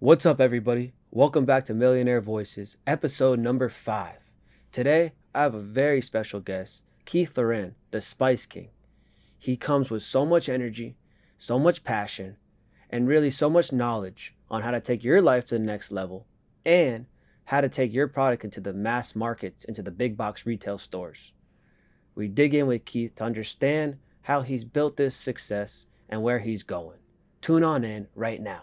What's up, everybody? Welcome back to Millionaire Voices, episode number 5. Today, I have a very special guest, Keith Lorren, the Spice King. He comes with so much energy, so much passion, and really so much knowledge on how to take your life to the next level and how to take your product into the mass markets, into the big box retail stores. We dig in with Keith to understand how he's built this success and where he's going. Tune on in right now.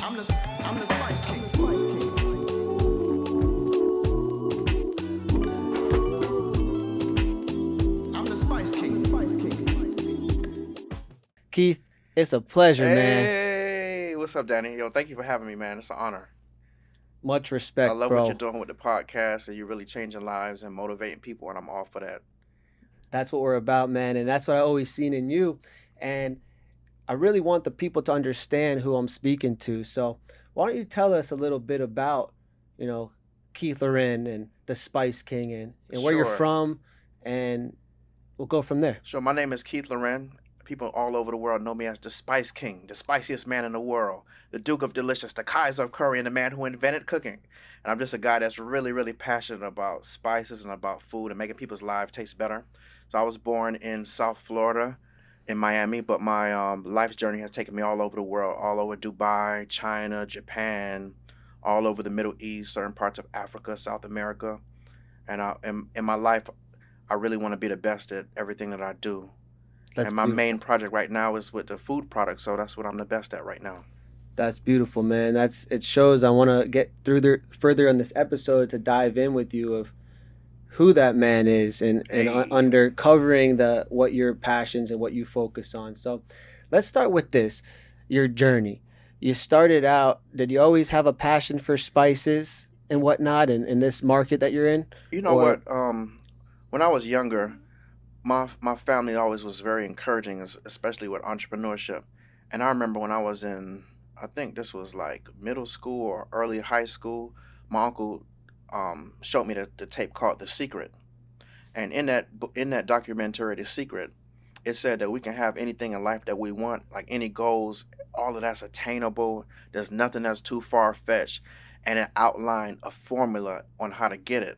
I'm the Spice King. I'm the Spice King. Keith, it's a pleasure, man. Hey, what's up, Danny? Yo, thank you for having me, man. It's an honor. Much respect, I love bro. what you're doing with the podcast, and you're really changing lives and motivating people, and I'm all for that. That's what we're about, man. And that's what I always seen in you. And I really want the people to understand who I'm speaking to. So why don't you tell us a little bit about, Keith Lorren and the Spice King and where you're Sure. from, and we'll go from there. Sure, my name is Keith Lorren. People all over the world know me as the Spice King, the spiciest man in the world, the Duke of Delicious, the Kaiser of Curry, and the man who invented cooking. And I'm just a guy that's really, really passionate about spices and about food and making people's lives taste better. So I was born in South Florida, in Miami, but my life's journey has taken me all over the world, all over Dubai, China, Japan, all over the Middle East, certain parts of Africa, South America. And in my life, I really want to be the best at everything that I do. That's And my beautiful. main project right now is with the food product, so that's what I'm the best at right now. That's beautiful, man. It shows I want to get through there further on this episode to dive in with you of who that man is and Hey. under covering what your passions and what you focus on. So let's start with this, your journey. You started out, did you always have a passion for spices and whatnot in this market that you're in? You know Or- what? When I was younger, my family always was very encouraging, especially with entrepreneurship. And I remember when I was in, I think this was like middle school or early high school, my uncle showed me the tape called The Secret. And in that documentary, The Secret, it said that we can have anything in life that we want, like any goals, all of that's attainable. There's nothing that's too far fetched, and it outlined a formula on how to get it.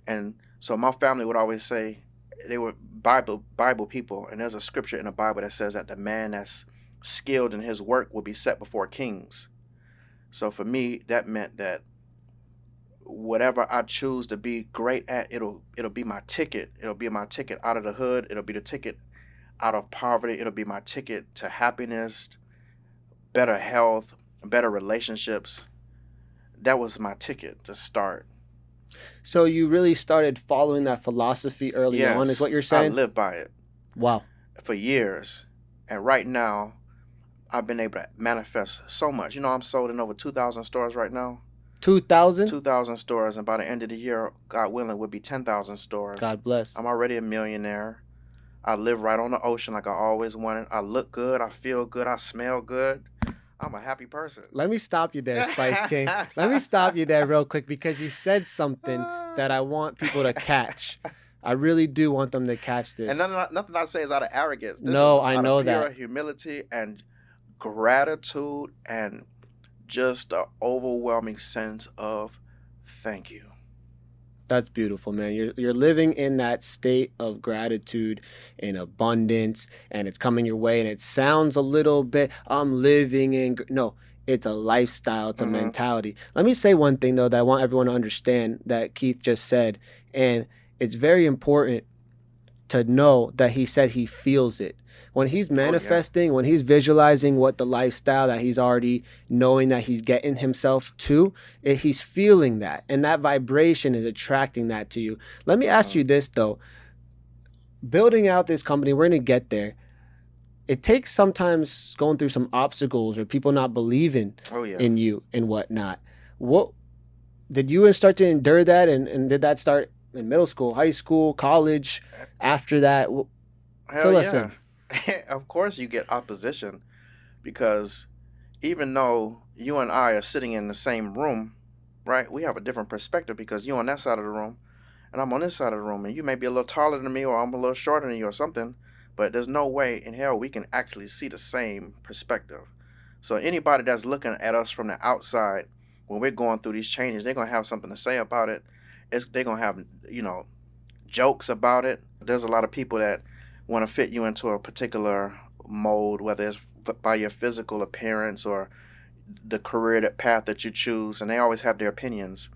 And so my family would always say they were Bible people, and there's a scripture in the Bible that says that the man that's skilled in his work will be set before kings. So for me, that meant that whatever I choose to be great at, it'll be my ticket. It'll be my ticket out of the hood. It'll be the ticket out of poverty. It'll be my ticket to happiness, better health, better relationships. That was my ticket to start. So you really started following that philosophy early on, is what you're I saying? live by it Wow. for years. And right now, I've been able to manifest so much. I'm sold in over 2,000 stores right now. 2000? 2,000 stores, and by the end of the year, God willing, would be 10,000 stores. God bless. I'm already a millionaire. I live right on the ocean like I always wanted. I look good. I feel good. I smell good. I'm a happy person. Let me stop you there, Spice King. Let me stop you there real quick because you said something that I want people to catch. I really do want them to catch this. And nothing I say is out of arrogance. This No, is I out know of pure that. humility and gratitude and just an overwhelming sense of thank you. That's beautiful, man. You're living in that state of gratitude and abundance, and it's coming your way. And it sounds a little bit, I'm living in. No, it's a lifestyle. It's a mentality. Let me say one thing though that I want everyone to understand that Keith just said, and it's very important to know that he said he feels it. When he's manifesting, when he's visualizing what the lifestyle that he's already knowing that he's getting himself to, he's feeling that. And that vibration is attracting that to you. Let me ask you this, though. Building out this company, we're going to get there. It takes sometimes going through some obstacles or people not believing in you and whatnot. What did you start to endure that? And did that start in middle school, high school, college? After that, fill us in. Of course you get opposition, because even though you and I are sitting in the same room, right, we have a different perspective because you're on that side of the room and I'm on this side of the room, and you may be a little taller than me or I'm a little shorter than you or something, but there's no way in hell we can actually see the same perspective. So anybody that's looking at us from the outside when we're going through these changes, they're gonna have something to say about it. They're gonna have, jokes about it. There's a lot of people that want to fit you into a particular mold, whether it's by your physical appearance or the career path that you choose, and they always have their opinions.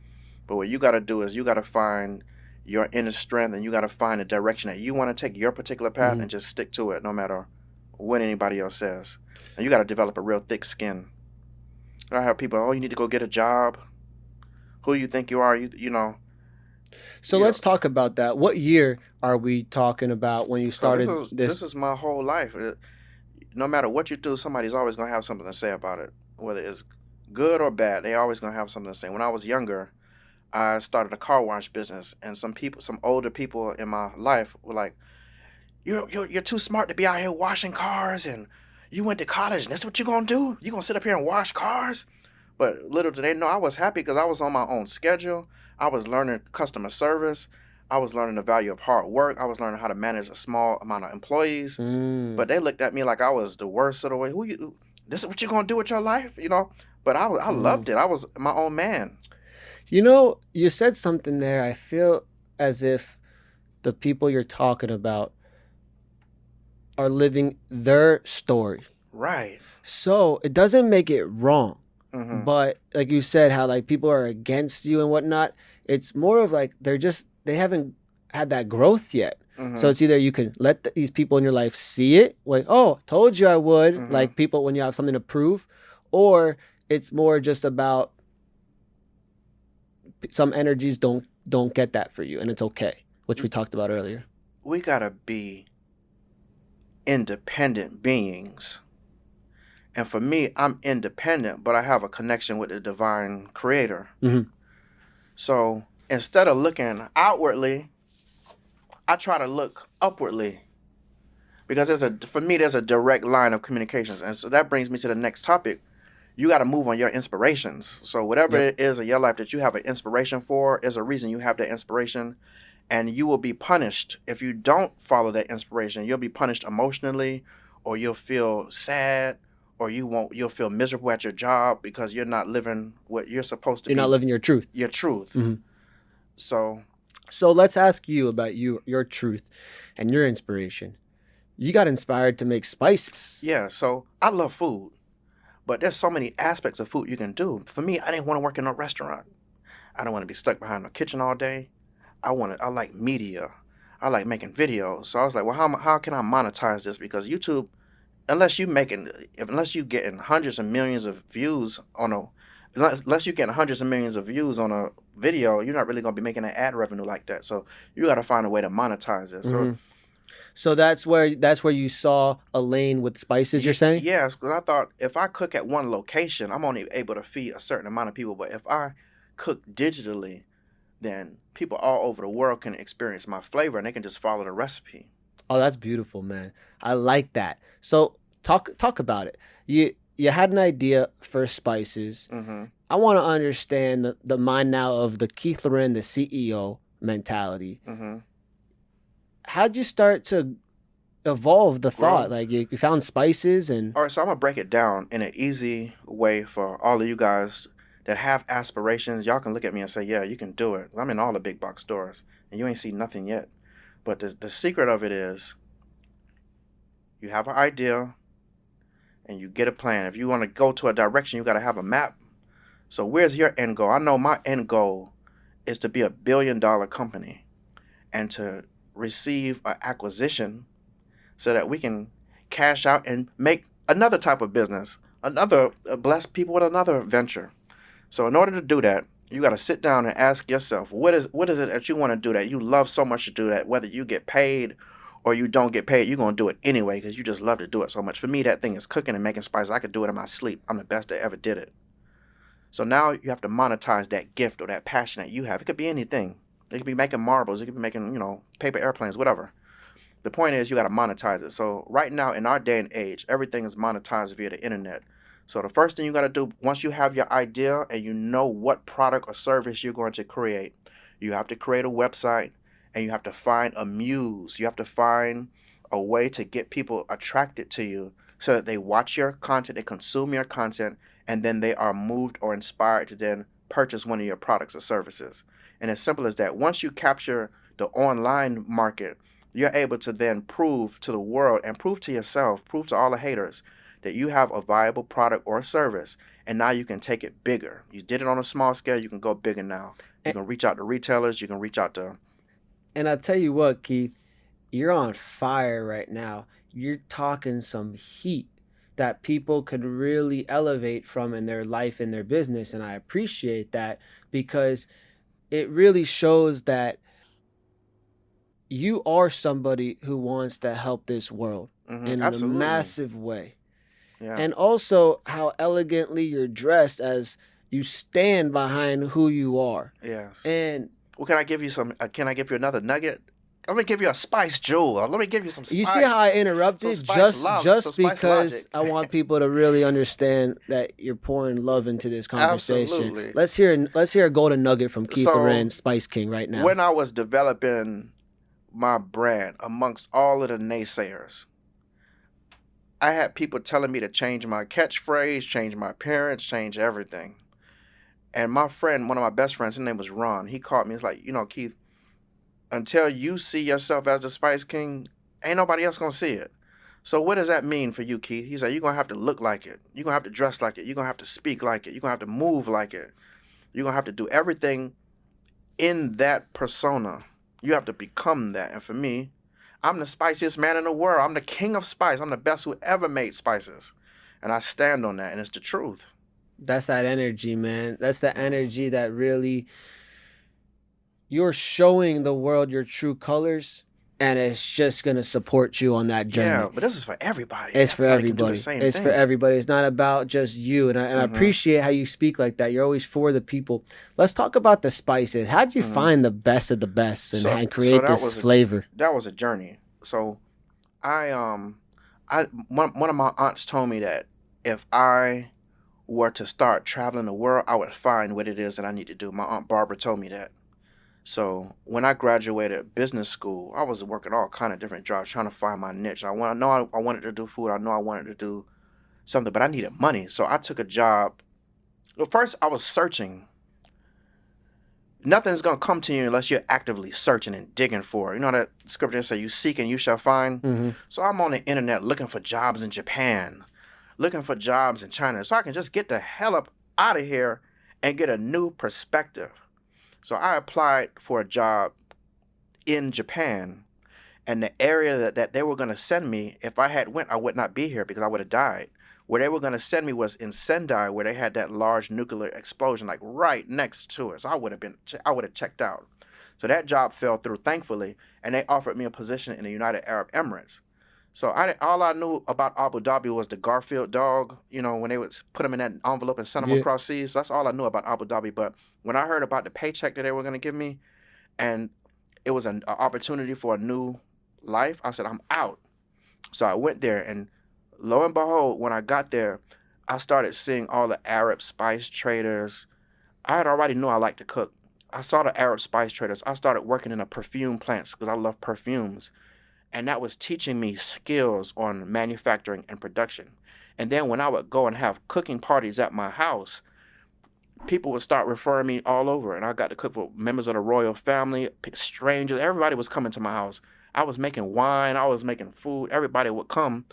But what you got to do is you got to find your inner strength, and you got to find a direction that you want to take your particular path Mhm. and just stick to it no matter what anybody else says. And you got to develop a real thick skin. I have people, oh, you need to go get a job. Who you think you are? So You let's talk about that. What year are we talking about when you so this started is this? this is my whole life. No matter what you do, somebody's always gonna have something to say about it, whether it's good or bad. They always gonna have something to say. When I was younger, I started a car wash business, and some older people in my life were like, "You're too smart to be out here washing cars, and you went to college, and that's what you're gonna do? You gonna sit up here and wash cars?" But little did they know I was happy because I was on my own schedule. I was learning customer service. I was learning the value of hard work. I was learning how to manage a small amount of employees. Mm, But they looked at me like I was the worst of the way. This is what you're gonna do with your life, But I mm. loved it. I was my own man. You said something there. I feel as if the people you're talking about are living their story. Right. So it doesn't make it wrong. Mm-hmm. But like you said, how like people are against you and whatnot, it's more of like they haven't had that growth yet. So Mm-hmm. it's either you can let these people in your life see it, like, oh, told you I would, Mm-hmm. like people when you have something to prove, or it's more just about some energies don't get that for you and it's okay, which we talked about earlier. We gotta be independent beings. And for me, I'm independent, but I have a connection with the divine creator. Mm-hmm. So instead of looking outwardly, I try to look upwardly because for me, there's a direct line of communications. And so that brings me to the next topic. You got to move on your inspirations. So whatever Yep. it is in your life that you have an inspiration for, is a reason you have that inspiration, and you will be punished if you don't follow that inspiration. You'll be punished emotionally, or you'll feel sad, or you'll feel miserable at your job because you're not living what you're supposed to You're not be, living your truth. your truth. Mm-hmm. So So let's ask you about your truth and your inspiration. You got inspired to make spices. yeah, so I love food, but there's so many aspects of food you can do. For me, I didn't want to work in a restaurant. I don't want to be stuck behind a kitchen all day. I like media. I like making videos. So I was like, well, how can I monetize this? Because YouTube, unless you getting hundreds of millions of views on a, unless you getting hundreds of millions of views on a video, you're not really gonna be making an ad revenue like that. So you got to find a way to monetize it. So Mm-hmm. So that's where you saw a lane with spices. You're saying? yes, because I thought if I cook at one location, I'm only able to feed a certain amount of people. But if I cook digitally, then people all over the world can experience my flavor and they can just follow the recipe. Oh, that's beautiful, man. I like that. So talk about it. You had an idea for spices. Mm-hmm. I want to understand the mind now of the Keith Lorren, the CEO mentality. Mm-hmm. How'd you start to evolve the thought? Grow. Like you found spices and All right, so I'm gonna break it down in an easy way for all of you guys that have aspirations. Y'all can look at me and say, "Yeah, you can do it." I'm in all the big box stores, and you ain't seen nothing yet. But the secret of it is, you have an idea and you get a plan. If you want to go to a direction, you got to have a map. So where's your end goal? I know my end goal is to be $1 billion company and to receive an acquisition so that we can cash out and make another type of business, another bless people with another venture. So in order to do that, you got to sit down and ask yourself, what is it that you want to do that you love so much to do that whether you get paid or you don't get paid, you're going to do it anyway because you just love to do it so much. For me, that thing is cooking and making spices. I could do it in my sleep. I'm the best that ever did it. So now you have to monetize that gift or that passion that you have. It could be anything. It could be making marbles. It could be making, paper airplanes, whatever. The point is you got to monetize it. So right now in our day and age, everything is monetized via the internet. So the first thing you got to do once you have your idea and you know what product or service you're going to create, you have to create a website and you have to find a muse. You have to find a way to get people attracted to you so that they watch your content, they consume your content, and then they are moved or inspired to then purchase one of your products or services. And as simple as that, once you capture the online market, you're able to then prove to the world and prove to yourself, prove to all the haters that you have a viable product or service. And now you can take it bigger. You did it on a small scale, you can go bigger now. You And, can reach out to retailers, you can reach out to. and I tell you what, Keith, you're on fire right now. You're talking some heat that people could really elevate from in their life and their business. And I appreciate that because it really shows that you are somebody who wants to help this world in a Absolutely. massive way. Yeah. And also how elegantly you're dressed as you stand behind who you are. Yes. And Well, can I give you some? Can I give you another nugget? Let me give you a spice jewel. Let me give you some you see how spice, I some interrupted spice love, some just spice because logic. I want people to really understand that you're pouring love into this conversation. Absolutely. Let's hear a golden nugget from Keith So Lorren, Spice King, right now. when I was developing my brand amongst all of the naysayers, I had people telling me to change my catchphrase, change my appearance, change everything. And my friend, one of my best friends, his name was Ron. He called me. He's like, Keith, until you see yourself as the Spice King, ain't nobody else gonna see it. So what does that mean for you, Keith? He's like, you're gonna have to look like it. You're gonna have to dress like it. You're gonna have to speak like it. You're gonna have to move like it. You're gonna have to do everything in that persona. You have to become that. And for me, I'm the spiciest man in the world. I'm the king of spice. I'm the best who ever made spices. And I stand on that, and it's the truth. That's that energy, man. That's the Mm. energy that really you're showing the world your true colors, and it's just gonna support you on that Yeah, journey. but this is for everybody. It's for Everybody can do the everybody. same It's for thing. everybody. It's not about just you. And I Mm-hmm. appreciate how you speak like that. You're always for the people. Let's talk about the spices. How'd you Mm-hmm. find the best of the best and, So and so create that this was a flavor? journey. So I one of my aunts told me that if I were to start traveling the world, I would find what it is that I need to do. My aunt Barbara told me that. So when I graduated business school, I was working all kind of different jobs trying to find my niche. I wanted to do food. I know I wanted to do something, but I needed money. So I took a job. Well, first I was searching. Nothing's gonna come to you unless you're actively searching and digging for it. You know that scripture says, "You seek and you shall find." Mm-hmm. So I'm on the internet looking for jobs in Japan, looking for jobs in China, so I can just get the hell up out of here and get a new perspective. So I applied for a job in Japan, and the area that they were going to send me, if I had went, I would not be here because I would have died. Where they were going to send me was in Sendai, where they had that large nuclear explosion, like right next to us. I would have checked out. So that job fell through, thankfully, and they offered me a position in the United Arab Emirates. So all I knew about Abu Dhabi was the Garfield dog. When they would put him in that envelope and send him Yeah. across seas. That's all I knew about Abu Dhabi. But when I heard about the paycheck that they were going to give me, and it was an opportunity for a new life, I said, I'm out. So I went there, and lo and behold, when I got there, I started seeing all the Arab spice traders. I had already knew I liked to cook. I saw the Arab spice traders. I started working in a perfume plants because I love perfumes. And that was teaching me skills on manufacturing and production. And then when I would go and have cooking parties at my house, people would start referring me all over, and I got to cook for members of the royal family, strangers. Everybody was coming to my house. I was making wine. I was making food. Everybody would come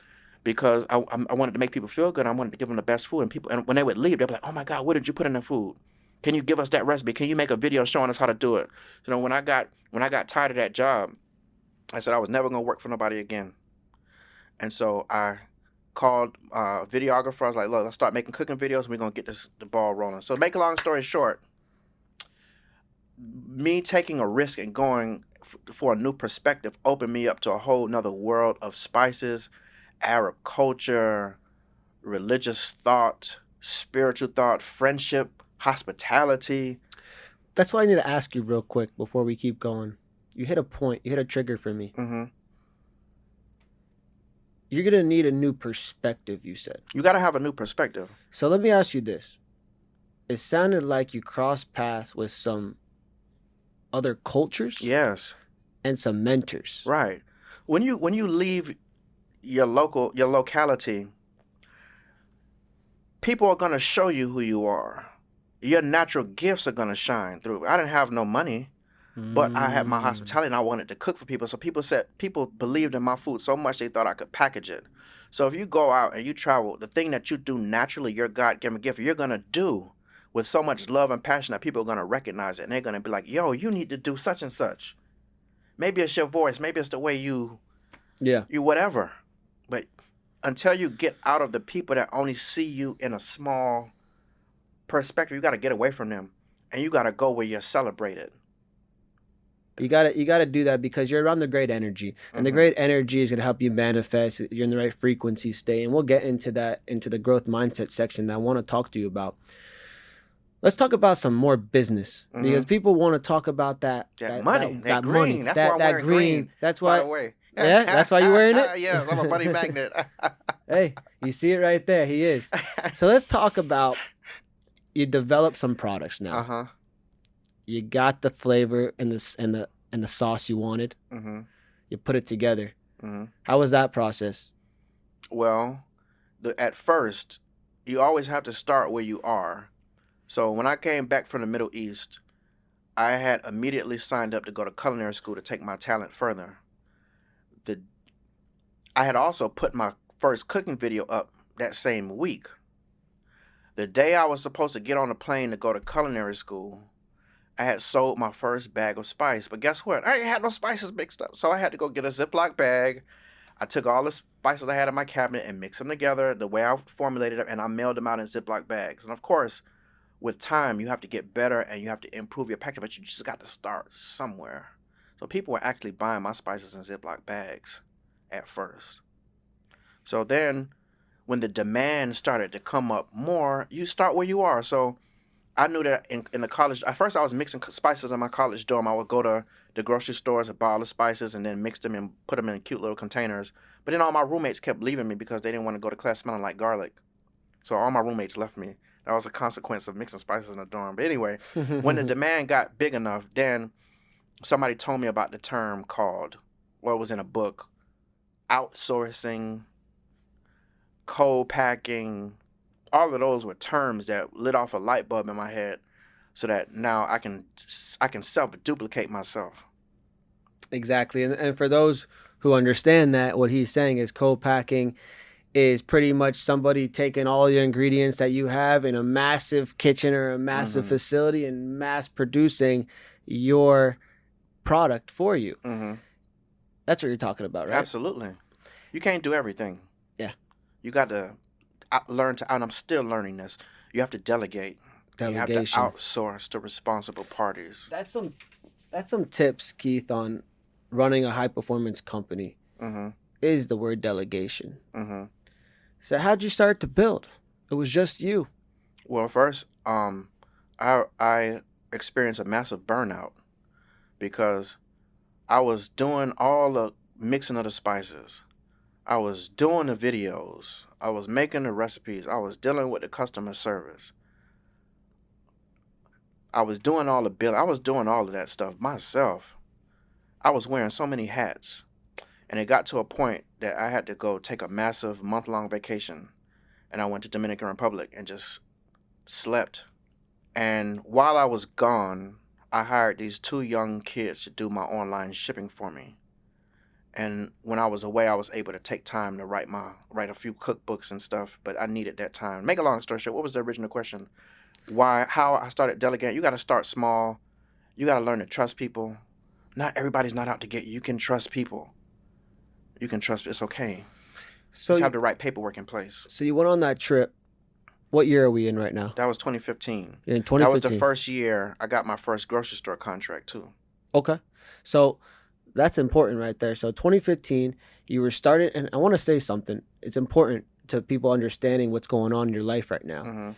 because I wanted to make people feel good. I wanted to give them the best food, and when they would leave, they'd be like, "Oh my God, what did you put in the food? Can you give us that recipe? Can you make a video showing us how to do it?" So when I got tired of that job, I said I was never gonna work for nobody again. And so I called videographer. I was like, look, let's start making cooking videos. And we're going to get the ball rolling. So to make a long story short, me taking a risk and going for a new perspective opened me up to a whole nother world of spices, Arab culture, religious thought, spiritual thought, friendship, hospitality. That's what I need to ask you real quick before we keep going. You hit a point. You hit a trigger for me. Mm-hmm. You're gonna need a new perspective, you said. You got to have a new perspective. So let me ask you this. It sounded like you crossed paths with some other cultures Yes. and some mentors. Right. when you leave your locality, people are going to show you who you are. Your natural gifts are going to shine through. I didn't have no money, but I had my Mm. hospitality and I wanted to cook for people. So people believed in my food so much they thought I could package it. So if you go out and you travel, the thing that you do naturally, your God-given gift, you're going to do with so much love and passion that people are going to recognize it. And they're going to be like, yo, you need to do such and such. Maybe it's your voice. Maybe it's the way Yeah. you whatever. But until you get out of the people that only see you in a small perspective, you got to get away from them. And you got to go where you're celebrated. You gotta do that because you're around the great energy, and the Mm-hmm. great energy is gonna help you manifest. You're in the right frequency state, and we'll get into that into the growth mindset section that I want to talk to you about. Let's talk about some more business Mm-hmm. because people want to talk about that That that money, that that that money, green. That's why that I'm that wearing green. green, That's by why, the way. yeah, that's why you're wearing it. Yes, I'm a money magnet. Hey, you see it right there. He is. So let's talk about you develop some products now. Uh-huh. You got the flavor and the sauce you wanted. Mm-hmm. You put it together. Mm-hmm. How was that process? Well, at first, you always have to start where you are. So when I came back from the Middle East, I had immediately signed up to go to culinary school to take my talent further. The I had also put my first cooking video up that same week. The day I was supposed to get on a plane to go to culinary school, I had sold my first bag of spice. But guess what? I ain't had no spices mixed up. So I had to go get a Ziploc bag. I took all the spices I had in my cabinet and mixed them together the way I formulated them, and I mailed them out in Ziploc bags. And of course, with time, you have to get better and you have to improve your packaging, but you just got to start somewhere. So people were actually buying my spices in Ziploc bags at first. So then when the demand started to come up more, you start where you are. So I knew that in the college, at first I was mixing spices in my college dorm. I would go to the grocery stores and buy all the spices and then mix them and put them in cute little containers. But then all my roommates kept leaving me because they didn't want to go to class smelling like garlic. So all my roommates left me. That was a consequence of mixing spices in the dorm. But anyway, when the demand got big enough, then somebody told me about the term called, or it was in a book, outsourcing, co-packing. All of those were terms that lit off a light bulb in my head so that now I can self-duplicate myself. Exactly. And for those who understand that, what he's saying is co-packing is pretty much somebody taking all your ingredients that you have in a massive kitchen or a massive Mm-hmm. facility and mass producing your product for you. Mm-hmm. That's what you're talking about, right? Absolutely. You can't do everything. Yeah. You got to learn to, and I'm still learning this, you have to delegate. You have to Delegation. outsource to responsible parties. That's some tips, Keith, on running a high performance company Mm-hmm. is the word delegation. Mm-hmm. So how'd you start to build? It was just you. Well, first, I experienced a massive burnout because I was doing all the mixing of the spices. I was doing the videos. I was making the recipes. I was dealing with the customer service. I was doing all the billing. I was doing all of that stuff myself. I was wearing so many hats. And it got to a point that I had to go take a massive month-long vacation. And I went to Dominican Republic and just slept. And while I was gone, I hired these two young kids to do my online shipping for me. And when I was away, I was able to take time to write a few cookbooks and stuff, but I needed that time. Make a long story short, what was the original question? How I started delegating? You got to start small. You got to learn to trust people. Not everybody's not out to get you. You can trust people. You can trust. It's okay. So Just have the right paperwork in place. so you went on that trip. What year are we in right now? That was 2015. You're in That was the 2015. first year I got my first grocery store contract too. Okay. So that's important right there. So 2015, you were started, and I want to say something. It's important to people understanding what's going on in your life right now. Hmm.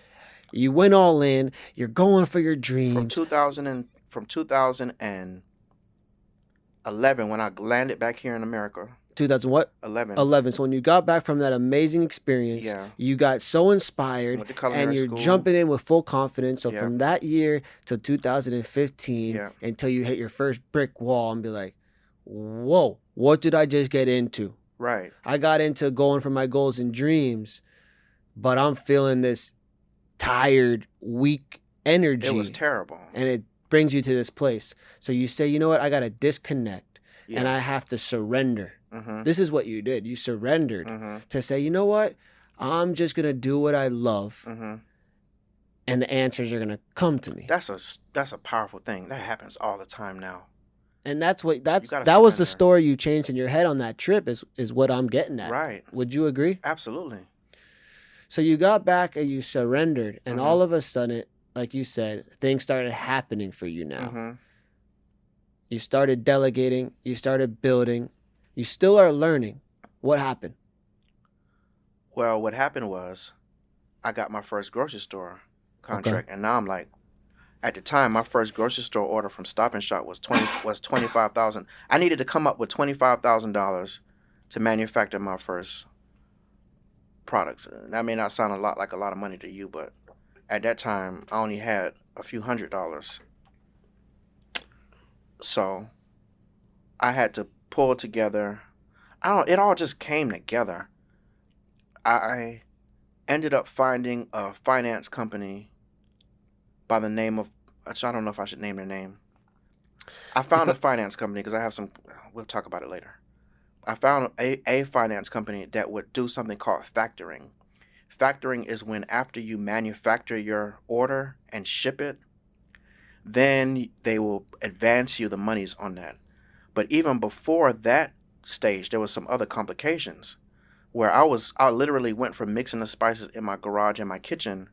You went all in. You're going for your From dreams. 2011 when I landed back here in America. 2000 what? 11. 11. So when you got back from that amazing experience, Yeah. you got so inspired, Went to and culinary you're school. jumping in with full confidence. So Yeah. from that year to 2015 Yeah. until you hit your first brick wall and be like, whoa, what did I just get into? Right. I got into going for my goals and dreams, but I'm feeling this tired, weak It was energy, terrible. and it brings you to this place. So you say, you know what, I got to disconnect and Yeah. I have to surrender. Mm-hmm. This is what you did. You surrendered Mm-hmm. to say, you know what, I'm just going to do what I love, Mm-hmm. and the answers are going to come to me. That's a powerful thing. That happens all the time now. And that's what You gotta that was the surrender. story you changed in your head on that trip is what I'm getting at. Right. Would you agree? Absolutely. So you got back and you surrendered, and Mm-hmm. all of a sudden, like you said, things started happening for you now. Mm-hmm. You started delegating, you started building, you still are learning. What happened? Well, what happened was I got my first grocery store contract, and now I'm like, at the time, my first grocery store order from Stop and Shop was 25,000. I needed to come up with $25,000 to manufacture my first products. That may not sound like a lot of money to you, but at that time, I only had a few $100s. So I had to pull together. It all just came together. I ended up finding a finance company by the name of, I don't know if I should name their name. I found a finance company because I have some, we'll talk about it later. I found a finance company that would do something called factoring. Factoring is when after you manufacture your order and ship it, then they will advance you the monies on that. But even before that stage, there was some other complications where I literally went from mixing the spices in my garage and my kitchen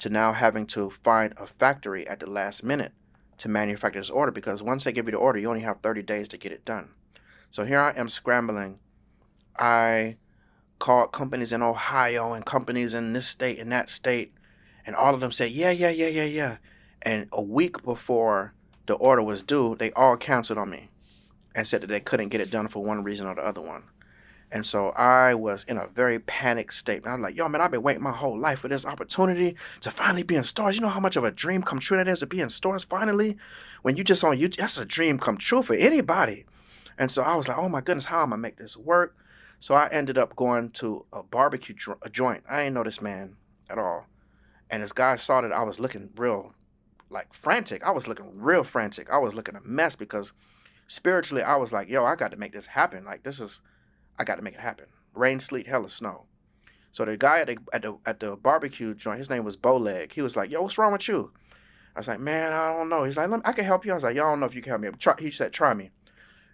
to now having to find a factory at the last minute to manufacture this order, because once they give you the order, you only have 30 days to get it done. So here I am scrambling. I called companies in Ohio and companies in this state and that state, and all of them said, yeah. And a week before the order was due, they all canceled on me and said that they couldn't get it done for one reason or the other one. And so I was in a very panicked state. I'm like, yo, man, I've been waiting my whole life for this opportunity to finally be in stores. You know how much of a dream come true that is to be in stores finally? When you just on YouTube, that's a dream come true for anybody. And so I was like, oh my goodness, how am I gonna make this work? So I ended up going to a barbecue joint. I didn't know this man at all. And this guy saw that I was looking real, like, frantic. I was looking real frantic. I was looking a mess because spiritually I was like, yo, I got to make this happen. Like, I got to make it happen. Rain, sleet, hell, or snow. So the guy at the barbecue joint, his name was Bowleg. He was like, yo, what's wrong with you? I was like, man, I don't know. He's like, I can help you. I was like, yo, I don't know if you can help me. He said, try me.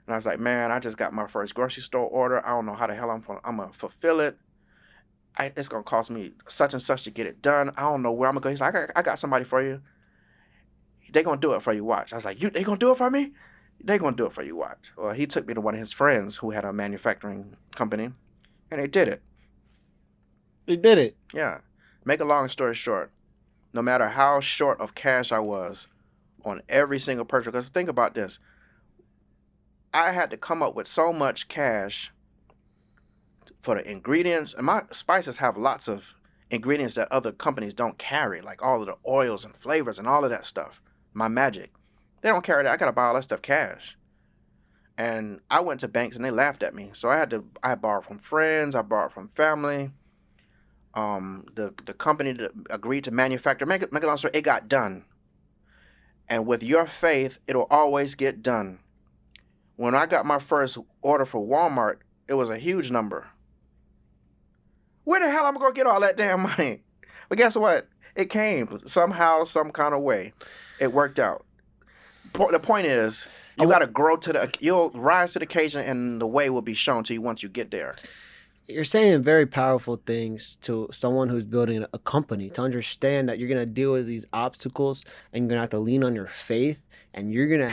And I was like, man, I just got my first grocery store order. I don't know how the hell I'm going to fulfill it. It's going to cost me such and such to get it done. I don't know where I'm going to go. He's like, I got somebody for you. They going to do it for you. Watch. I was like, they going to do it for me? They going to do it for you. Watch. Well, he took me to one of his friends who had a manufacturing company, and they did it. They did it. Yeah. Make a long story short, no matter how short of cash I was on every single purchase, because think about this. I had to come up with so much cash for the ingredients, and my spices have lots of ingredients that other companies don't carry, like all of the oils and flavors and all of that stuff. My magic. They don't carry that. I got to buy all that stuff cash. And I went to banks and they laughed at me. So I borrowed from friends, I borrowed from family. The company that agreed to manufacture, make a long story, it got done. And with your faith, it'll always get done. When I got my first order for Walmart, it was a huge number. Where the hell am I going to get all that damn money? But guess what? It came somehow, some kind of way. It worked out. The point is, you got to you'll rise to the occasion, and the way will be shown to you once you get there. You're saying very powerful things to someone who's building a company, to understand that you're going to deal with these obstacles and you're going to have to lean on your faith, and you're going to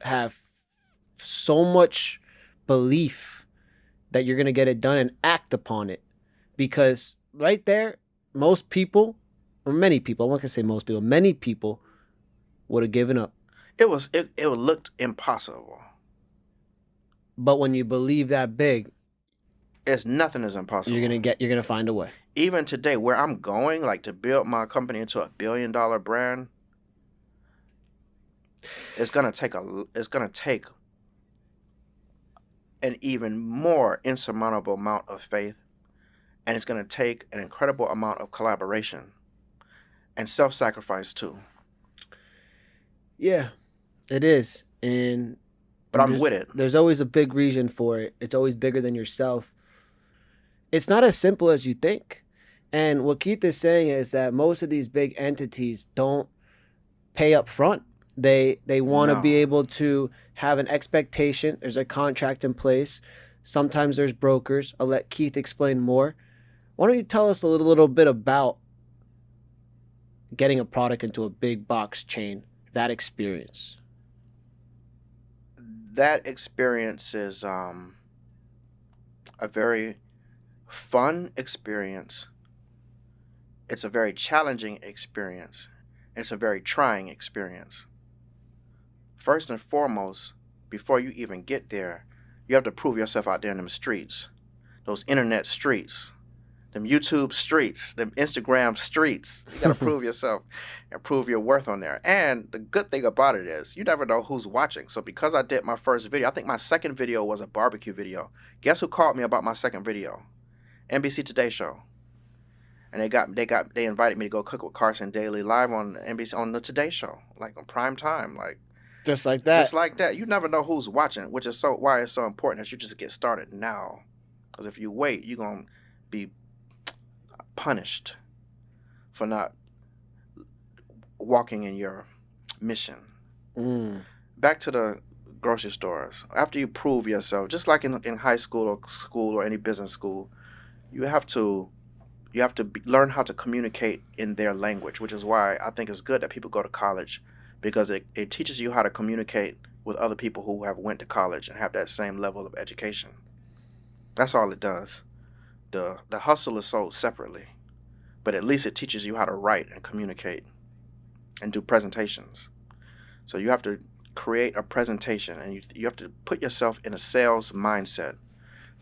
have so much belief that you're going to get it done and act upon it. Because right there, most people, or many people, I'm not going to say most people, many people would have given up. It looked impossible. But when you believe that big, nothing is impossible. You're gonna find a way. Even today, where I'm going, like to build my company into $1 billion brand, it's gonna take an even more insurmountable amount of faith, and it's going to take an incredible amount of collaboration and self-sacrifice too. Yeah, it is. And But I'm with it. there's always a big reason for it. It's always bigger than yourself. It's not as simple as you think. And what Keith is saying is that most of these big entities don't pay up front. They want to be No. able to have an expectation. There's a contract in place. Sometimes there's brokers. I'll let Keith explain more. Why don't you tell us a little bit about getting a product into a big box chain, that experience? That experience is a very fun experience. It's a very challenging experience. It's a very trying experience. First and foremost, before you even get there, you have to prove yourself out there in them streets, those internet streets, them YouTube streets, them Instagram streets. You got to prove yourself and prove your worth on there. And the good thing about it is you never know who's watching. So because I did my first video, I think my second video was a barbecue video. Guess who called me about my second video? NBC Today Show. And they invited me to go cook with Carson Daly live on NBC on the Today Show, like on prime time, like Just like that. just like that. You never know who's watching, which is why it's so important that you just get started now. Because if you wait, you're gonna be punished for not walking in your mission. Mm. Back to the grocery stores. After you prove yourself, just like in high school or any business school, you have to learn how to communicate in their language, which is why I think it's good that people go to college, because it teaches you how to communicate with other people who have went to college and have that same level of education. That's all it does. The hustle is sold separately, but at least it teaches you how to write and communicate and do presentations. So you have to create a presentation, and you have to put yourself in a sales mindset.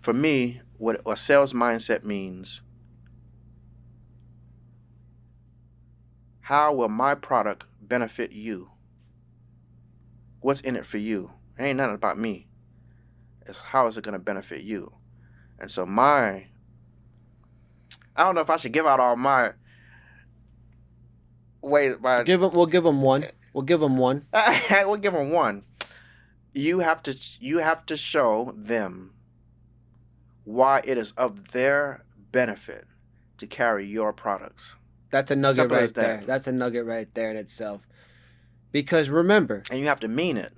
For me, what a sales mindset means: how will my product benefit you? What's in it for you? It ain't nothing about me. It's how is it going to benefit you? And so I don't know if I should give out all my ways, but We'll give them one. We'll give them one. we'll give them one. You have to show them why it is of their benefit to carry your products. That's a nugget Simple right as that. there. That's a nugget right there in itself. Because remember, And you have to mean it.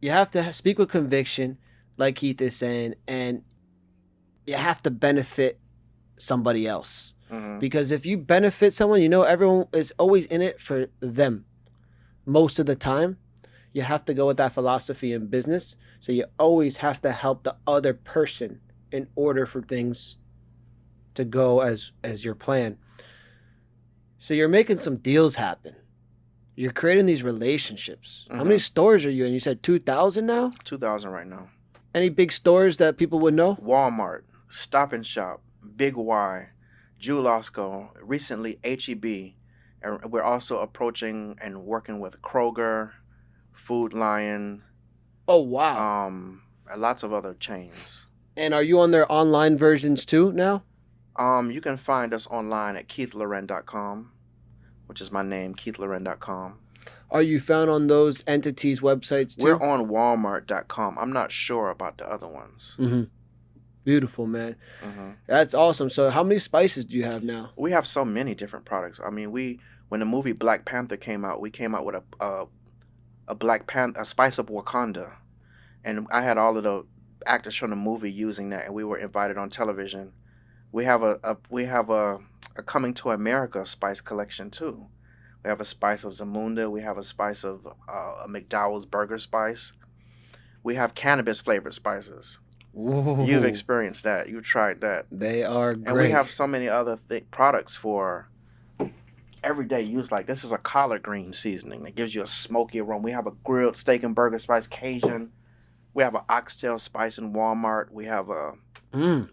you have to speak with conviction, like Keith is saying, and you have to benefit somebody else. Mhm. Because if you benefit someone, you know everyone is always in it for them. Most of the time, you have to go with that philosophy in business. So you always have to help the other person in order for things to go as your plan. So you're making some deals happen. You're creating these relationships. How many stores are you in? You said 2,000 now? 2,000 right now. Any big stores that people would know? Walmart, Stop and Shop, Big Y, Jewel-Osco, recently HEB. And we're also approaching and working with Kroger, Food Lion, Oh, wow. and lots of other chains. And are you on their online versions too now? You can find us online at keithlorren.com, which is my name, keithlorren.com. Are you found on those entities' websites too? We're on walmart.com. I'm not sure about the other ones. Mm-hmm. Beautiful, man. hmm That's awesome. So how many spices do you have now? We have so many different products. I mean, when the movie Black Panther came out, we came out with a spice of Wakanda, and I had all of the actors from the movie using that, and we were invited on television. We have a Coming to America spice collection too. We have a spice of Zamunda. We have a spice of a McDowell's burger spice. We have cannabis flavored spices. Ooh, You've experienced that. You've tried that. they are great. And we have so many other products for everyday use. Like this is a collard green seasoning that gives you a smoky aroma. We have a grilled steak and burger spice, Cajun. We have an oxtail spice in Walmart. We have a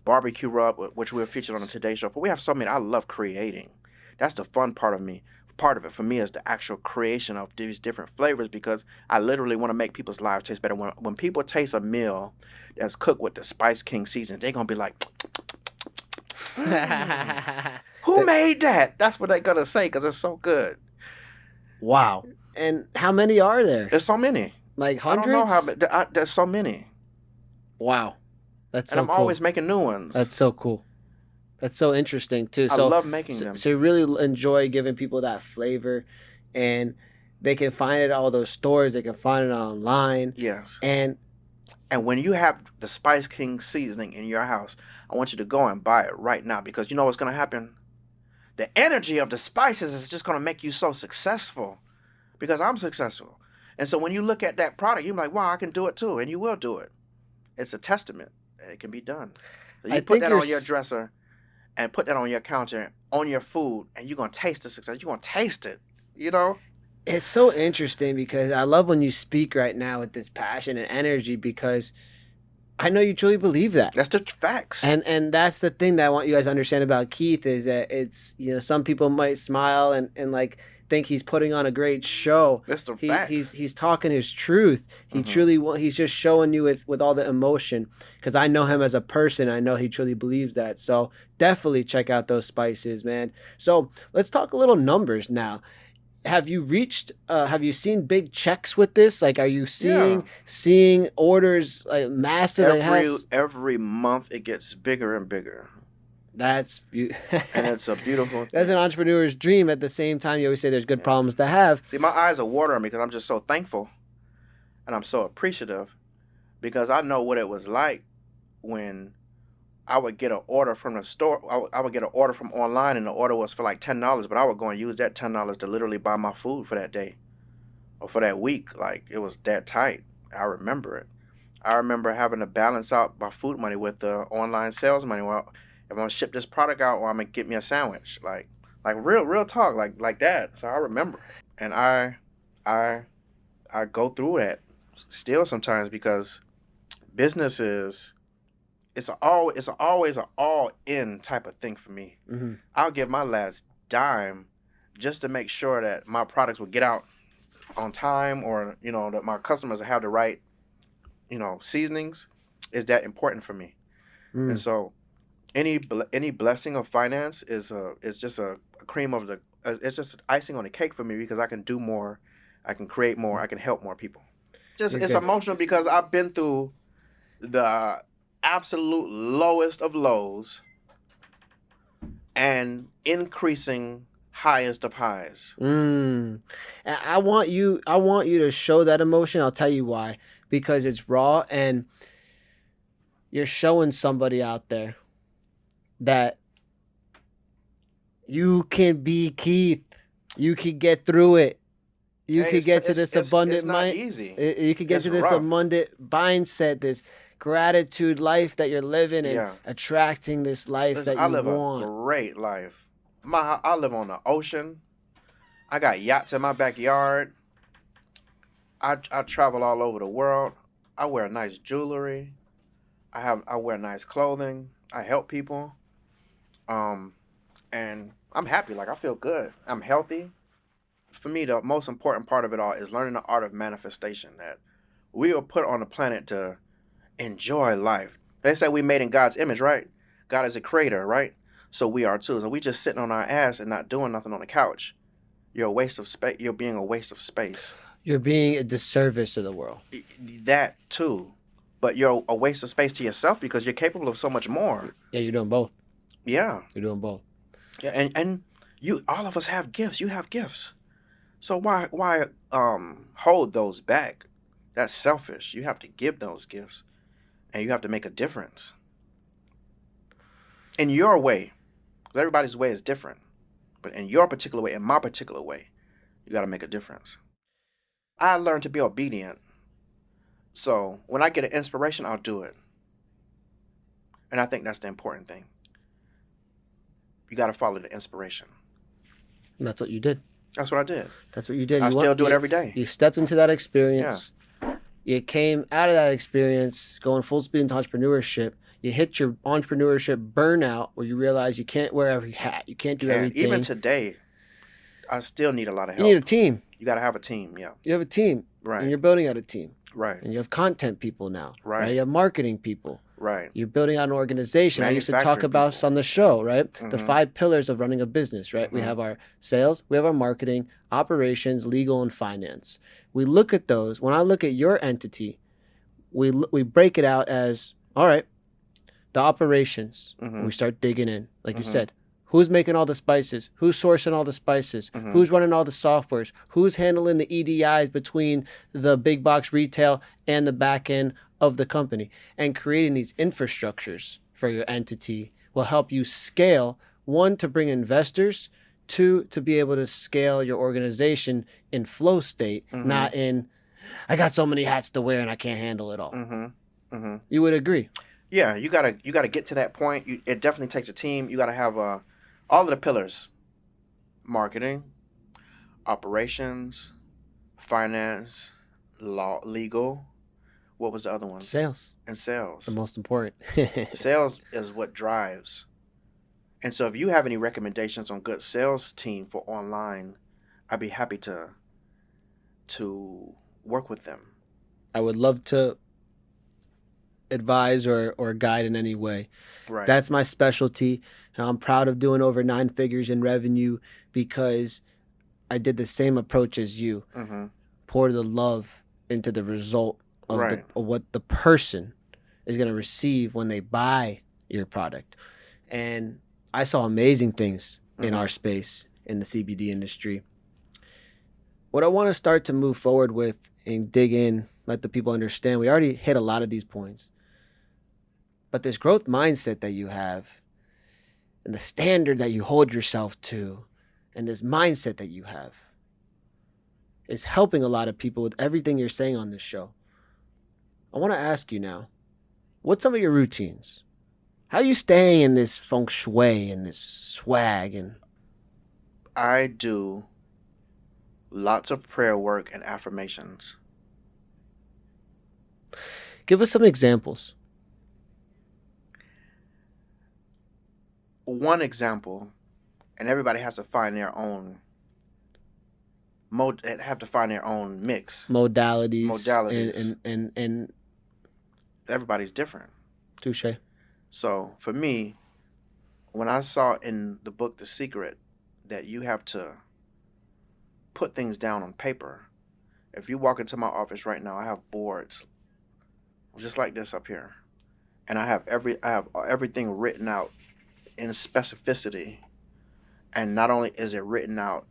barbecue rub, which we were featured on the Today Show. But we have so many. I love creating. That's the fun part of me. part of it for me is the actual creation of these different flavors, because I literally want to make people's lives taste better. When people taste a meal that's cooked with the Spice King season, they're gonna be like, who made that? That's what they're gonna say, because it's so good. Wow. And how many are there? There's so many. Like I don't know how, hundreds? but there's so many. Wow. That's And so I'm cool. always making new ones. That's so cool. That's so interesting too. I So love making them. so you really enjoy giving people that flavor, and they can find it at all those stores. They can find it online. Yes. And when you have the Spice King seasoning in your house, I want you to go and buy it right now, because you know what's going to happen? The energy of the spices is just going to make you so successful, because I'm successful. And so when you look at that product, you're like, wow, I can do it too. And you will do it. It's a testament that it can be done. So you put that on your dresser and put that on your counter, on your food, and you're going to taste the success. You're going to taste it, you know? it's so interesting because I love when you speak right now with this passion and energy, because I know you truly believe that. That's the facts. And that's the thing that I want you guys to understand about Keith, is that it's, some people might smile and like think he's putting on a great show. That's the facts. He's talking his truth. He he's just showing you with all the emotion, because I know him as a person. I know he truly believes that. So definitely check out those spices, man. So let's talk a little numbers now. Have you seen big checks with this? Like, are you seeing orders like massive? Every month it gets bigger and bigger. That's and it's a beautiful thing. That's an entrepreneur's dream. At the same time, you always say there's good problems to have. See, my eyes are watering because I'm just so thankful, and I'm so appreciative, because I know what it was like when I would get an order from the store. I would get an order from online, and the order was for like $10, but I would go and use that $10 to literally buy my food for that day or for that week. Like, it was that tight. I remember it. I remember having to balance out my food money with the online sales money. Well, if I'm gonna ship this product out, or I'm gonna get me a sandwich, like real talk, like that. So I remember, and I go through that still sometimes, because business is. It's always an all-in type of thing for me. Mm-hmm. I'll give my last dime just to make sure that my products will get out on time, or that my customers have the right seasonings. Is that important for me? And so any blessing of finance is just a cream of the it's just icing on the cake for me, because I can do more, I can create more, I can help more people. It's emotional, because I've been through the absolute lowest of lows and increasing highest of highs. And I want you to show that emotion. I'll tell you why. Because it's raw, and you're showing somebody out there that you can be Keith. You can get through it. You can get to this abundant mind. It's not easy. You can get to this abundant mindset, this gratitude life that you're living, and attracting this life that you want. I live a great life. I live on the ocean. I got yachts in my backyard. I travel all over the world. I wear nice jewelry. I wear nice clothing. I help people. And I'm happy. Like, I feel good. I'm healthy. For me, the most important part of it all is learning the art of manifestation. That we were put on the planet to enjoy life. They say we made in God's image, right? God is a creator, right? So we are too. So we just sitting on our ass and not doing nothing on the couch. You're a waste of space. You're being a waste of space. You're being a disservice to the world. That too. But you're a waste of space to yourself, because you're capable of so much more. Yeah, you're doing both. Yeah. You're doing both. Yeah, and you, all of us have gifts. You have gifts. So why hold those back? That's selfish. You have to give those gifts, and you have to make a difference in your way, because everybody's way is different. But in your particular way, in my particular way, you got to make a difference. I learned to be obedient. So when I get an inspiration, I'll do it. And I think that's the important thing. You got to follow the inspiration. And that's what you did. That's what I did. That's what you did. I still do it every day. You stepped into that experience. Yeah. You came out of that experience going full speed into entrepreneurship. You hit your entrepreneurship burnout, where you realize you can't wear every hat. You can't do everything. Even today, I still need a lot of You need a help. team. You got to have a team. Yeah. You have a team, and Right. you're building out a team, Right. and you have content people now, right? Right. You have marketing people. Right. You're building out an organization. I used to talk Manufacturing about people. this on the show, right? The Mm-hmm. 5 pillars of running a business, right? We Mm-hmm. have our sales, we have our marketing, operations, legal, and finance. We look at those. When I look at your entity, we break it out as, all right, the operations. Mm-hmm. And we start digging in, like you Mm-hmm. said. Who's making all the spices? Who's sourcing all the spices? Mm-hmm. Who's running all the softwares? Who's handling the EDIs between the big box retail and the back end of the company? And creating these infrastructures for your entity will help you scale, one, to bring investors, two, to be able to scale your organization in flow state, Mm-hmm. not in, I got so many hats to wear and I can't handle it all. Mm-hmm. Mm-hmm. You would agree? Yeah, you gotta get to that point. It definitely takes a team. You gotta have all of the pillars: marketing, operations, finance, law, legal. What was the other one? Sales. And sales. The most important. Sales is what drives. And so, if you have any recommendations on good sales team for online, I'd be happy to work with them. I would love to advise or guide in any way. Right. That's my specialty. I'm proud of doing over 9 figures in revenue because I did the same approach as you. Mm-hmm. Pour the love into the result of, Right. of what the person is going to receive when they buy your product. And I saw amazing things in our space in the CBD industry. What I want to start to move forward with and dig in, let the people understand, we already hit a lot of these points. But this growth mindset that you have and the standard that you hold yourself to and this mindset that you have is helping a lot of people with everything you're saying on this show. I want to ask you now, what's some of your routines? How are you staying in this feng shui and this swag? And I do lots of prayer work and affirmations. give us some examples. One example, and everybody has to find their own have to find their own mix. Modalities. And Everybody's different. touche. So for me, when I saw in the book The Secret that you have to put things down on paper, if you walk into my office right now, I have boards just like this up here, and I have everything written out in specificity. And not only is it written out,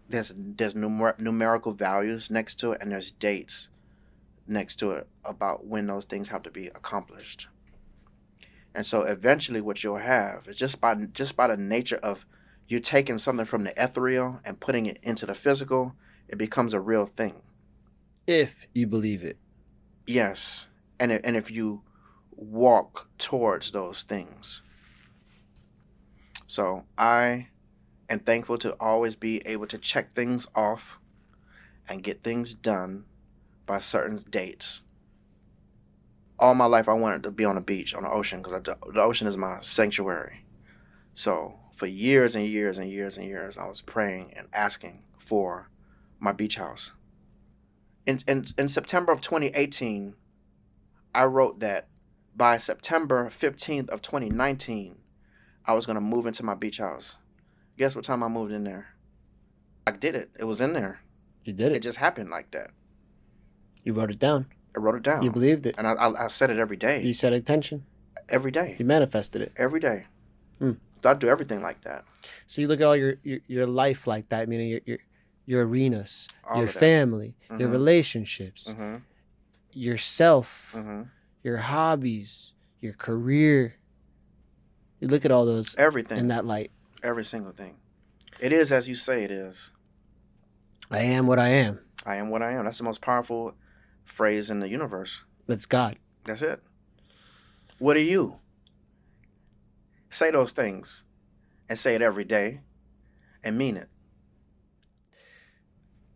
there's numerical values next to it, and there's dates next to it about when those things have to be accomplished. And so eventually what you'll have is just by the nature of you taking something from the ethereal and putting it into the physical, it becomes a real thing. If you believe it. Yes. And if you walk towards those things. So I am thankful to always be able to check things off and get things done by certain dates. All my life I wanted to be on the beach, on the ocean, because the ocean is my sanctuary. So for years and years and years and years, I was praying and asking for my beach house. In September of 2018, I wrote that by September 15th of 2019, I was going to move into my beach house. Guess what time I moved in there? I did it. It was in there. You did It it. just happened like that. You wrote it down. I wrote it down. You believed it. And I said it every day. You set intention. Every day. You manifested it. Every day. Mm. So I do everything like that. So you look at all your life like that, meaning your arenas, All your of that. family, your Mhm. relationships, Mhm. yourself, Mhm. your hobbies, your career. You look at all those Everything. in that light. Every single thing. It is as you say it is. I am what I am. I am what I am. That's the most powerful phrase in the universe. That's God. That's it. What are you? Say those things and say it every day and mean it.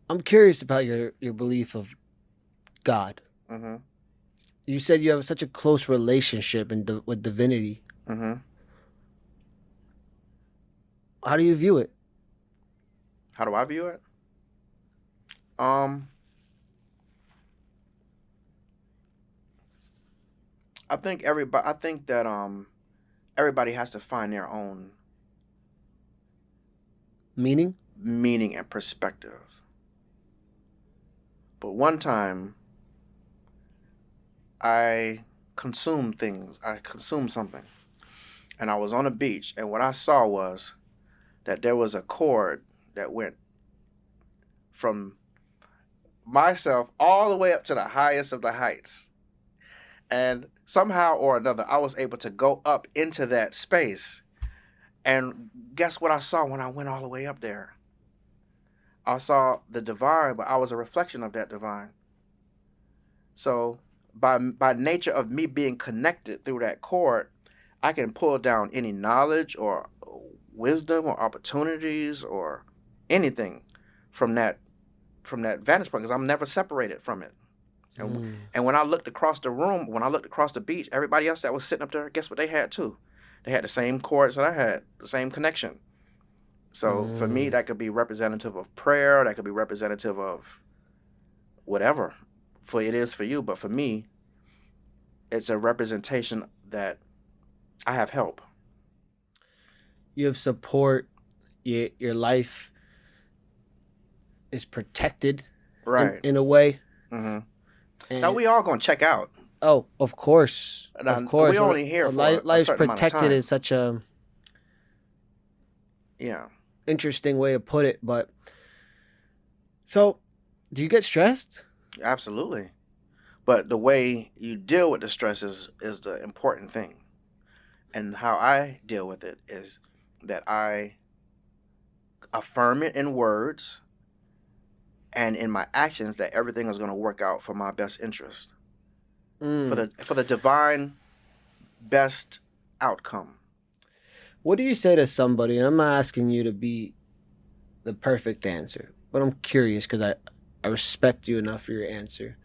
I'm curious about your belief of God. Mm-hmm. You said you have such a close relationship with divinity. Mm-hmm. How do you view it? How do I view it? Um, I think that everybody has to find their own Meaning? meaning and perspective. But one time I I consumed something, and I was on a beach, and what I saw was that there was a cord that went from myself all the way up to the highest of the heights. And somehow or another, I was able to go up into that space. And guess what I saw when I went all the way up there? I saw the divine, but I was a reflection of that divine. So by nature of me being connected through that cord, I can pull down any knowledge or wisdom or opportunities or anything from that vantage point because I'm never separated from it. And and when I looked across the room, when I looked across the beach, everybody else that was sitting up there, guess what they had too? They had the same chords that I had, the same connection. So for me, that could be representative of prayer, that could be representative of whatever for it is for you. But for me, it's a representation that I have help. You have support. Your life is protected Right. in a way. hmm Now And we all gonna check out. oh, of course, Now, of course. we only here for a Life's certain amount of protected time. is such a Yeah, interesting way to put it. But so, do you get stressed? absolutely. But the way you deal with the stress is the important thing. And how I deal with it is that I affirm it in words and in my actions that everything is going to work out for my best interest, Mm. for the divine best outcome. What do you say to somebody? And I'm not asking you to be the perfect answer, but I'm curious because I respect you enough for your answer.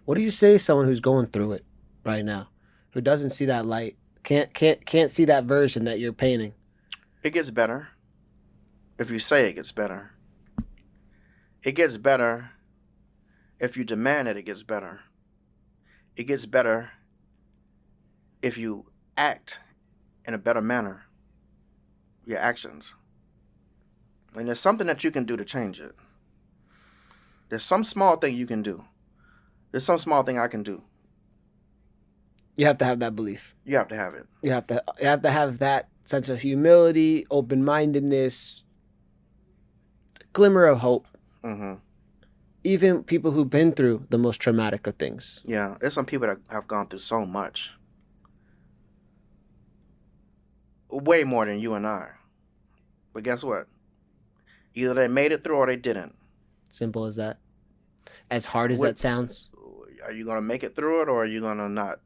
What do you say to someone who's going through it right now, who doesn't see that light, can't see that version that you're painting? It gets better if you say it gets better. It gets better if you demand that it gets better. It gets better if you act in a better manner, your actions. And there's something that you can do to change it. There's some small thing you can do. There's some small thing I can do. You have to have that belief. You have to have it. You have to have that sense of humility, open mindedness, glimmer of hope. hmm Even people who've been through the most traumatic of things. Yeah, there's some people that have gone through so much. Way more than you and I. But guess what? Either they made it through or they didn't. Simple as that. As hard as What, that sounds. are you going to make it through it or are you going to not?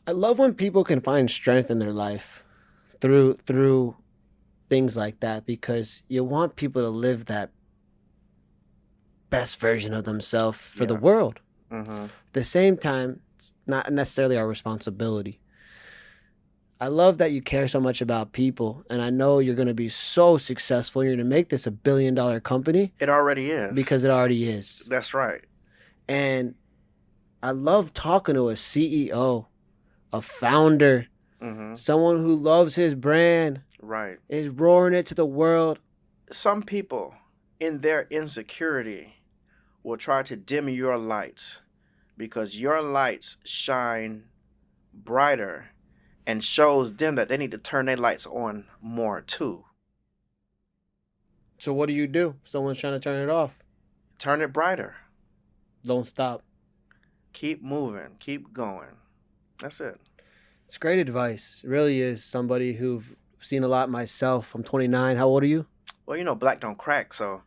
I love when people can find strength in their life through things like that because you want people to live that best version of themselves for the Yeah. world. hmm At the same time, it's not necessarily our responsibility. I love that you care so much about people, and I know you're going to be so successful. You're going to make this $1 billion company It already is. because it already is. That's right. And I love talking to a CEO, a founder, hmm someone who loves his brand, Right. is roaring it to the world. Some people, in their insecurity, will try to dim your lights because your lights shine brighter and shows them that they need to turn their lights on more too. So what do you do? Someone's trying to turn it off. Turn it brighter. Don't stop. Keep moving. Keep going. That's it. It's great advice. It really is. Somebody who've seen a lot myself. I'm 29. How old are you? Well, you know, black don't crack, so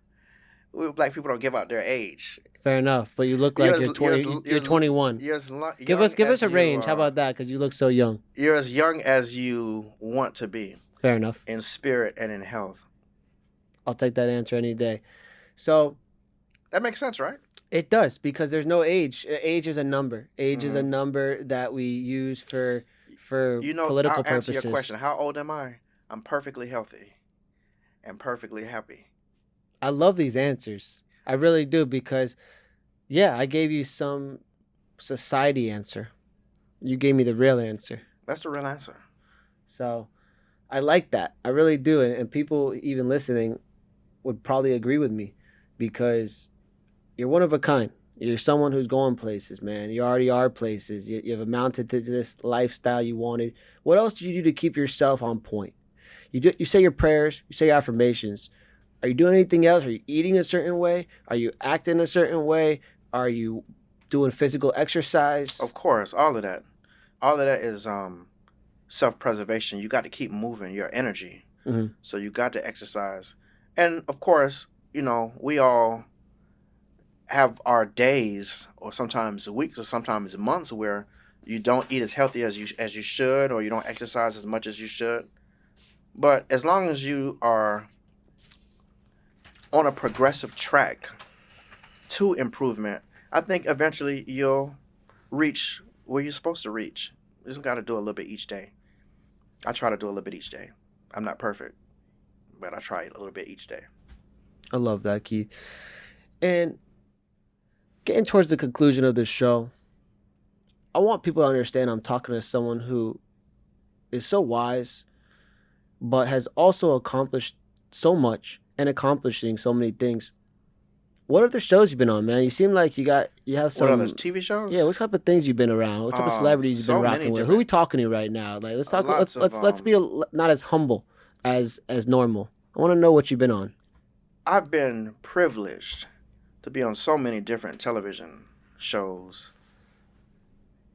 we black people don't give out their age. Fair enough, but you look You're like as you're 20. You're 21. You're as Give young us as a you range. How are. about that? Because you look so young. You're as young as you want to be Fair enough. in spirit and in health. I'll take that answer any day. So That makes sense, right? it does because there's no age. Age is a number. Age is a Mhm. number that we use for You know, political I'll answer purposes. your question. How old am I? I'm perfectly healthy and perfectly happy. I love these answers. I really do because yeah, I gave you some society answer. You gave me the real answer. That's the real answer. So I like that. I really do. And people even listening would probably agree with me because you're one of a kind. You're someone who's going places, man. You already are places. You've amounted to this lifestyle you wanted. What else do you do to keep yourself on point? You say your prayers, you say your affirmations. Are you doing anything else? Are you eating a certain way? Are you acting a certain way? Are you doing physical exercise? Of course, all of that. All of that is self-preservation. You got to keep moving your energy. Hmm. So you got to exercise. And of course, we all have our days or sometimes weeks or sometimes months where you don't eat as healthy as you should, or you don't exercise as much as you should. But as long as you are on a progressive track to improvement, I think eventually you'll reach where you're supposed to reach. You just got to do a little bit each day. I try to do a little bit each day. I'm not perfect, but I try a little bit each day. I love that, Keith. And getting towards the conclusion of this show, I want people to understand I'm talking to someone who is so wise, but has also accomplished so much and accomplishing so many things. What other shows you been on, man? You seem like you have What other some. TV Yeah, shows? what type of things you've been around? What type of celebrities you've been So many rocking with? Who we different, talking to right now? Like, let's talk. lots of Let's be not as humble as normal. I want to know what you've been on. I've been privileged to be on so many different television shows.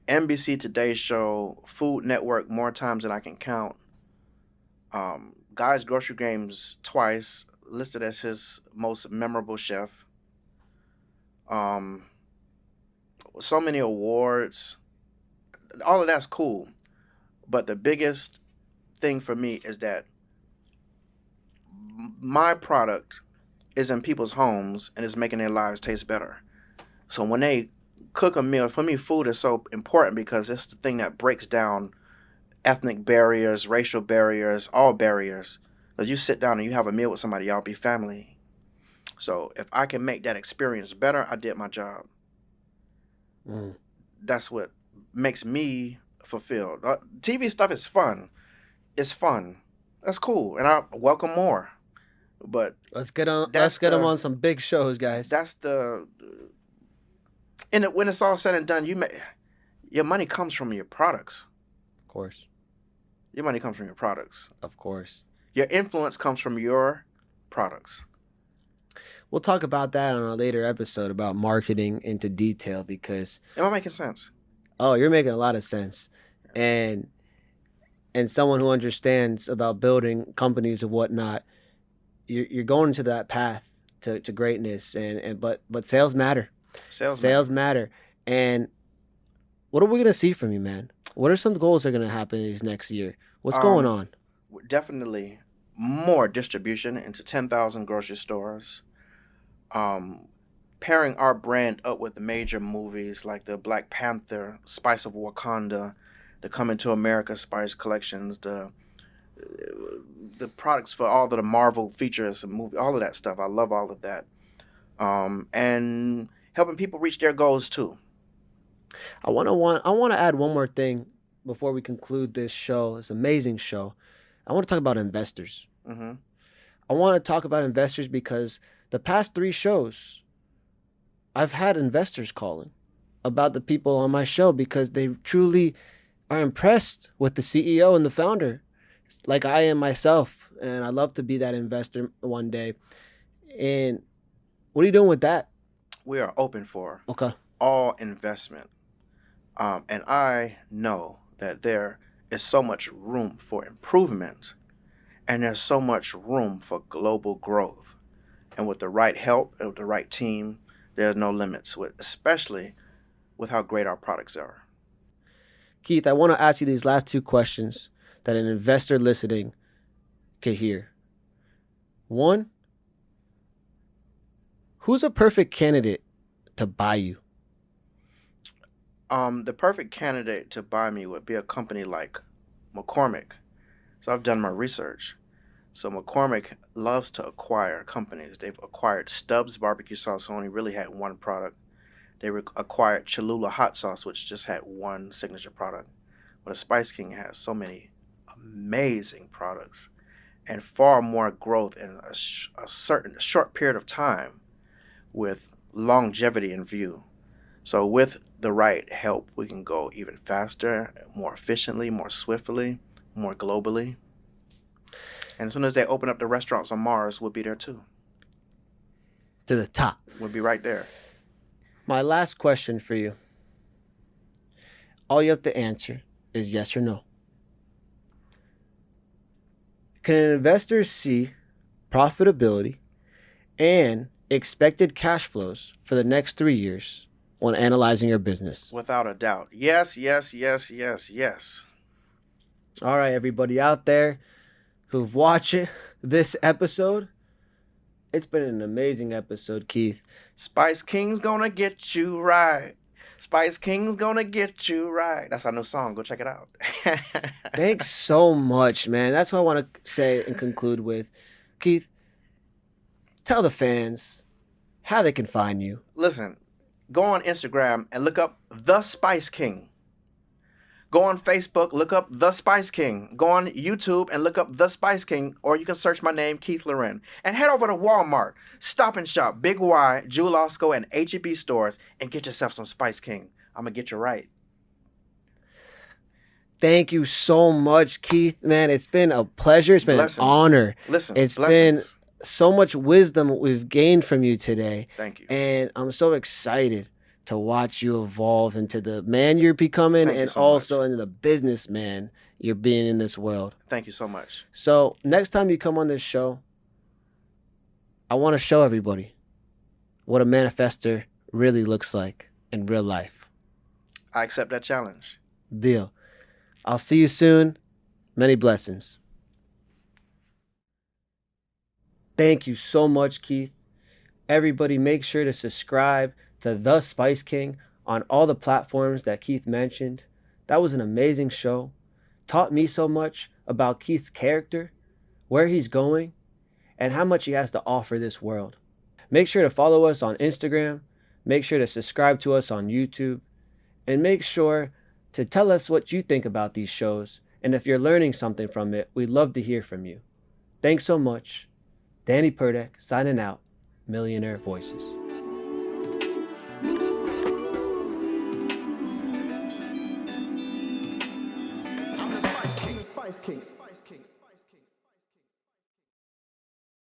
NBC Today Show, Food Network, more times than I can count. Guy's Grocery Games twice, listed as his most memorable chef. Um, so many awards. All of that's cool. But the biggest thing for me is that my product is in people's homes and is making their lives taste better. So when they cook a meal, for me, food is so important because it's the thing that breaks down ethnic barriers, racial barriers, all barriers. Because you sit down and you have a meal with somebody, y'all be family. So if I can make that experience better, I did my job. Mm. That's what makes me fulfilled. TV stuff is fun. It's fun. That's cool, and I welcome more. But Let's get on. that's Let's get them the on some big shows, guys. that's the and when it's all said and done, your money comes from your products. Of course, Your money comes from your products. of course. Your influence comes from your products. We'll talk about that on a later episode about marketing into detail because Am I making sense? oh, you're making a lot of sense, and someone who understands about building companies and whatnot, you're going to that path to greatness, and but sales matter. Sales matter. Sales matter. And what are we gonna see from you, man? What are some goals that are gonna happen this next year? What's going Um, on? Definitely more distribution into 10,000 grocery stores. Um, Pairing our brand up with the major movies like the Black Panther, Spice of Wakanda, the Coming to America Spice collections, the products for all of the Marvel features and movie, all of that stuff. I love all of that. And helping people reach their goals too. I wanna add one more thing before we conclude this show. This amazing show. I want to talk about investors. Hmm. I want to talk about investors because the past three shows, I've had investors calling about the people on my show because they truly are impressed with the CEO and the founder, like I am myself. And I love to be that investor one day. And what are you doing with that? We are open for Okay. all investment. And I know that there is so much room for improvement and there's so much room for global growth. And with the right help and with the right team, there's no limits, especially with how great our products are. Keith, I want to ask you these last two questions that an investor listening could hear. One, who's a perfect candidate to buy you? The perfect candidate to buy me would be a company like McCormick, So I've done my research. So McCormick loves to acquire companies. They've acquired Stubbs barbecue sauce, who only really had one product. They acquired Cholula hot sauce, which just had one signature product. But the Spice King has so many amazing products and far more growth in a certain short period of time with longevity in view. So with the right help, we can go even faster, more efficiently, more swiftly, more globally. And as soon as they open up the restaurants on Mars, we'll be there too. To the top. We'll be right there. My last question for you. All you have to answer is yes or no. Can an investor see profitability and expected cash flows for the next 3 years when analyzing your business? Without a doubt. Yes, yes, yes, yes, yes. All right, everybody out there who've watched this episode, it's been an amazing episode, Keith. Spice King's gonna get you right. Spice King's gonna get you right. That's our new song. Go check it out. Thanks so much, man. That's what I want to say and conclude with. Keith, tell the fans how they can find you. Listen, go on Instagram and look up The Spice King. Go on Facebook, look up The Spice King. Go on YouTube and look up The Spice King, or you can search my name, Keith Lorren. And head over to Walmart, Stop and Shop, Big Y, Jewel Osco, and H-E-B stores and get yourself some Spice King. I'm going to get you right. Thank you so much, Keith. Man, it's been a pleasure. It's been Blessings. an honor. Listen, it's blessings. been so much wisdom we've gained from you today. Thank you. And I'm so excited to watch you evolve into the man you're becoming. Thank you and so also much. into the businessman you're being in this world. Thank you so much. So next time you come on this show, I want to show everybody what a manifester really looks like in real life. I accept that challenge. Deal. I'll see you soon. Many blessings. Thank you so much, Keith. Everybody, make sure to subscribe to The Spice King on all the platforms that Keith mentioned. That was an amazing show. Taught me so much about Keith's character, where he's going, and how much he has to offer this world. Make sure to follow us on Instagram. Make sure to subscribe to us on YouTube. And make sure to tell us what you think about these shows. And if you're learning something from it, we'd love to hear from you. Thanks so much. Danny Purdek signing out. Millionaire Voices. I'm the Spice King.